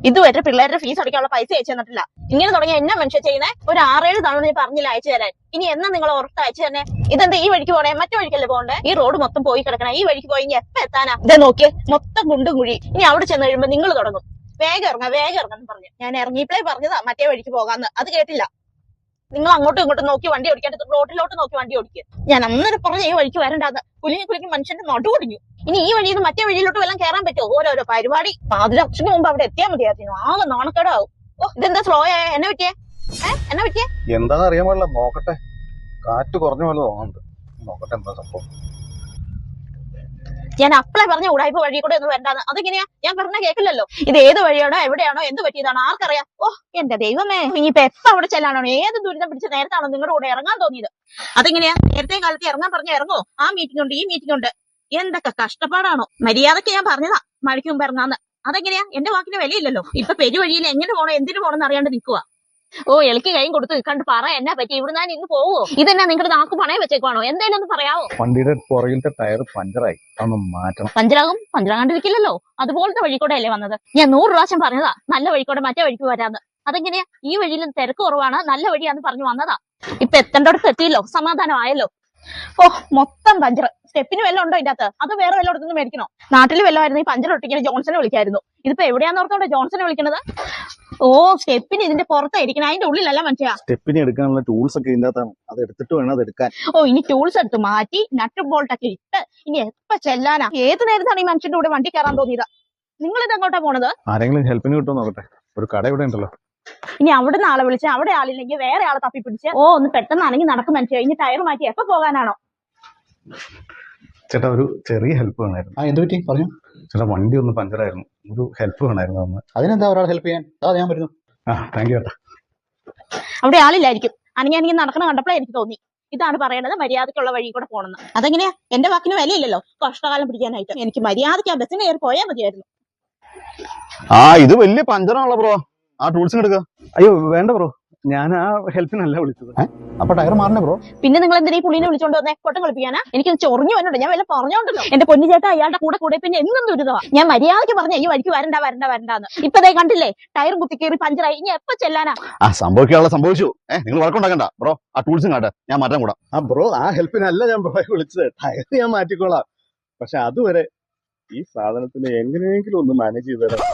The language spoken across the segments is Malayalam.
ഇതുവരെ പിള്ളേരുടെ ഫീസ് അടിക്കാനുള്ള പൈസ അയച്ചു തന്നിട്ടില്ല. ഇങ്ങനെ തുടങ്ങിയ എന്നാ മനുഷ്യ ചെയ്യുന്നേ? ഒരു 6-7 തവണ ഞാൻ പറഞ്ഞില്ല അയച്ചു തരാൻ. ഇനി എന്നാ നിങ്ങൾ ഓർത്ത് അയച്ചു തന്നെ? ഇതെന്താ ഈ വഴിക്ക് പോണേ? മറ്റു വഴിക്കല്ലേ പോകണ്ടേ? ഈ റോഡ് മൊത്തം പോയി കിടക്കണേ. ഈ വഴിക്ക് പോയി ഇനി എപ്പ എത്താനാ? ഇതേ നോക്കിയേ, മൊത്തം കുണ്ടും കുഴി. ഇനി അവിടെ ചെന്ന് കഴിയുമ്പോ നിങ്ങൾ തുടങ്ങും വേഗം ഇറങ്ങാന്ന് പറഞ്ഞു. ഞാൻ ഇറങ്ങിയപ്പോഴേ പറഞ്ഞതാ മറ്റേ വഴിക്ക് പോകാന്ന്. അത് കേട്ടില്ല. നിങ്ങൾ അങ്ങോട്ടും ഇങ്ങോട്ടും നോക്കി വണ്ടി ഓടിക്കാണ്ട് റോഡിലോട്ട് നോക്കി വണ്ടി ഓടിക്കുക. ഞാൻ അന്നേരം പറഞ്ഞ ഈ വഴിക്ക് വരണ്ടാന്ന്. കുലുങ്ങി മനുഷ്യന്റെ നടു ഒടിഞ്ഞു. ഇനി ഈ വഴിയിൽ നിന്ന് മറ്റേ വഴിയിലോട്ട് വല്ലതും കയറാൻ പറ്റുമോ? ഓരോരോ പരിപാടി. 10 ലക്ഷത്തിന് മുമ്പ് അവിടെ എത്തിയാൽ മതിയായിരുന്നു. ആകെ നാണക്കേടാവും. ഓ, ഇതെന്താ സ്ലോ ആയ? എന്നെ പറ്റിയേ? എന്നെ പറ്റിയേ? എന്താണെന്ന് അറിയാൻ പാടില്ല. നോക്കട്ടെ, കാറ്റ് കുറഞ്ഞ പോലെ തോന്നുന്നുണ്ട്. നോക്കട്ടെ എന്താ സംഭവം. ഞാൻ അപ്പളെ പറഞ്ഞ ഉടായ്പ വഴി കൂടെ ഒന്നും വരണ്ടാന്ന്. അതെങ്ങനെയാ? ഞാൻ പറഞ്ഞ കേൾക്കില്ലല്ലോ. ഇത് ഏത് വഴിയാണോ എവിടെയാണോ എന്ത് പറ്റിയതാണോ ആർക്കറിയാം. ഓ എന്റെ ദൈവമേ, ഇനിയിപ്പോ എപ്പ അവിടെ ചെല്ലാനോ? ഏത് ദുരിതം പിടിച്ച് നേരത്താണോ നിങ്ങളുടെ കൂടെ ഇറങ്ങാൻ തോന്നിയത്? അതെങ്ങനെയാ? നേരത്തെ കാലത്ത് ഇറങ്ങാൻ പറഞ്ഞ ഇറങ്ങോ? ആ മീറ്റിംഗ് ഉണ്ട്, ഈ മീറ്റിംഗ് ഉണ്ട്. എന്തൊക്കെ കഷ്ടപ്പാടാണോ? മര്യാദക്ക് ഞാൻ പറഞ്ഞതാ മഴയ്ക്ക് മുമ്പ് ഇറങ്ങാന്ന്. അതെങ്ങനെയാ? എന്റെ വാക്കിന് വിലയില്ലല്ലോ. ഇപ്പൊ പെരുവഴിയിൽ എങ്ങനെ പോണോ എന്തിനു പോണെന്ന് അറിയാണ്ട് നിൽക്കുക. ഓ എനിക്ക് കൈയും കൊടുത്ത് കണ്ട് പറ എന്നാ പറ്റി? ഇവിടെ ഞാൻ ഇന്ന് പോവോ? ഇതെന്നാ നിങ്ങളുടെ നാക്ക് പണയം വെച്ചേക്കുവാണോ? എന്തായാലും ഒന്ന് പറയാവോ? വണ്ടിയുടെ പുറകിലത്തെ ടയർ പഞ്ചറായി, അതൊന്ന് മാറ്റണം. പഞ്ചറാകാണ്ടിരിക്കില്ലല്ലോ. അതുപോലത്തെ വഴിക്കൂടെ അല്ലേ വന്നത്? ഞാൻ 100 പ്രാവശ്യം പറഞ്ഞതാ നല്ല വഴിക്കൂടെ മറ്റേ വഴിക്ക് വരാന്ന്. അതെങ്ങനെയാ? ഈ വഴിയിൽ തിരക്ക് കുറവാണ്, നല്ല വഴിയാന്ന് പറഞ്ഞു വന്നതാ. ഇപ്പൊ എത്തേണ്ടടുത്ത് എത്തിയല്ലോ, സമാധാനം ആയല്ലോ. ഓ മൊത്തം പഞ്ചർ. സ്റ്റെപ്പിന് വല്ലതും ഉണ്ടോ ഇതിന്റെ അകത്ത്? അത് വേറെ വല്ലതും എടുത്തൊന്നും മേടിക്കണോ? നാട്ടിൽ വല്ലതായിരുന്നു ഈ പഞ്ചർ ഒട്ടിക്കാൻ ജോൺസനെ വിളിക്കായിരുന്നു. ഇതിപ്പോ എവിടെയാന്ന് ഓർത്തോണ്ട് ജോൺസനെ വിളിക്കണത്? ഓ സ്റ്റെപ്പിന് ഇതിന്റെ പുറത്തായിരിക്കണം, അതിന്റെ ഉള്ളിലല്ല മനുഷ്യ. സ്റ്റെപ്പിന് എടുക്കാനുള്ള ടൂൾസ് ഒക്കെ ഇതിന്റെ അകത്താണ്. അത് എടുത്തിട്ട് വേണം അത് എടുക്കാൻ. ഓ ഇനി ടൂൾസ് എടുത്ത് മാറ്റി നട്ട് ബോൾട്ടൊക്കെ ഇട്ട് ഇനി എപ്പ ചെല്ലാനാ? ഏത് നേരത്താണ് ഈ മനുഷ്യന്റെ കൂടെ വണ്ടി കയറാൻ തോന്നിയത്? നിങ്ങൾ ഇത് എങ്ങോട്ടാ പോണത്? ആരെങ്കിലും ഹെൽപ്പിന് കിട്ടുമോ നോക്കട്ടെ. ഒരു കട ഇവിടെ ഉണ്ടല്ലോ. ഇനി അവിടെ നിന്ന് ആളെ വിളിച്ച് അവിടെ ആളില്ലെങ്കിൽ വേറെ ആളെ തപ്പി പിടിച്ച് ഒന്ന് പെട്ടെന്നാണെങ്കിൽ നടക്കും മനുഷ്യ. ഇനി ടയർ മാറ്റി എപ്പോ പോകാനാണോ? ചേട്ടാ ഒരു ചെറിയ ഹെൽപ്പ് വേണമായിരുന്നു. എന്ത് പറ്റി പറഞ്ഞു? ചേട്ടാ വണ്ടി ഒന്ന് പഞ്ചറായിരുന്നു, ഒരു ഹെൽപ്പ് വേണമായിരുന്നു. അന്ന് അതിനെന്താ ഒരാൾ ഹെൽപ്പ് ചെയ്യാൻ? ഞാൻ വരുന്നു. താങ്ക് യു ചേട്ടാ. അവിടെ ആളില്ലായിരിക്കും. അനങ്ങി നടക്കണ കണ്ടപ്പോഴേ എനിക്ക് തോന്നി ഇതാണ് പറയണത് മര്യാദക്കുള്ള വഴി കൂടെ പോണെന്ന്. അതെങ്ങനെയാ? എന്റെ വാക്കിന് വിലയില്ലല്ലോ. കഷ്ടകാലം പിടിക്കാനായിട്ട് എനിക്ക് മര്യാദയ്ക്ക് ആ ബസ്സിന് കയറി പോയാൽ മതിയായിരുന്നു. ഇത് വലിയ പഞ്ചറാണല്ലോ ബ്രോ. ആ ടൂൾസ് എടുക്കുക. അയ്യോ വേണ്ട ബ്രോ, ഞാൻ ആ ഹെൽപ്പിനല്ല വിളിച്ചത്. അപ്പൊ ടയർ മാറണേ ബ്രോ. പിന്നെ നിങ്ങൾ എന്തിനാ ഈ പുള്ളിനെ വിളിച്ചോണ്ട് വന്നേ? കൊട്ടം കളിപ്പിക്കാനാ? എനിക്ക് ചൊറിഞ്ഞു വന്നുണ്ട്. ഞാൻ വല്ല പറഞ്ഞോണ്ടല്ലോ. എന്റെ പൊന്നു ചേട്ടാ അയാളുടെ കൂടെ പിന്നെ എന്നും ദുരിതമാ. ഞാൻ മര്യാദയ്ക്ക് പറഞ്ഞ ഈ വഴിക്ക് വരണ്ടാന്ന്. ഇപ്പൊ ദേ കണ്ടില്ലേ, ടയർ കുത്തി കയറി പഞ്ചറായി. ഇനി എപ്പോ ചെല്ലാനാ? സംഭവിക്കാനുള്ള സംഭവിച്ചു. നിങ്ങൾ വഴക്കുണ്ടാക്കണ്ട ബ്രോ. ആ ടൂൾസും കാട്ടെ, ഞാൻ മാറ്റാൻ കൂടാ. ബ്രോ ആ ഹെൽപ്പിനല്ല ഞാൻ ബ്രോയെ വിളിച്ചത്. ടയർ ഞാൻ മാറ്റിക്കോളാം. പക്ഷെ അതുവരെ ഈ സാധനത്തിന് എങ്ങനെയെങ്കിലും ഒന്ന് മാനേജ് ചെയ്ത് തരാം.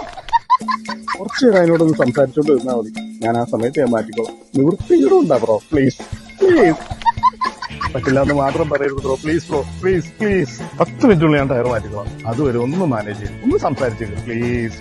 കുറച്ചു നേരം അതിനോടൊന്ന് സംസാരിച്ചോണ്ട് ഇരുന്നാൽ മതി. ഞാൻ ആ സമയത്ത് ഞാൻ മാറ്റിക്കോളാം. നിവൃത്തിയോടുണ്ടാ ബ്രോ, പ്ലീസ് പ്ലീസ്. പറ്റില്ല എന്ന് മാത്രം പറയരുത് bro, please bro, please please. 10 മിനിറ്റുള്ളിൽ ഞാൻ ടയർ മാറ്റിക്കോളാം. അതുവരെ ഒന്ന് മാനേജ് ചെയ്യും, ഒന്ന് സംസാരിച്ചേക്കും പ്ലീസ്.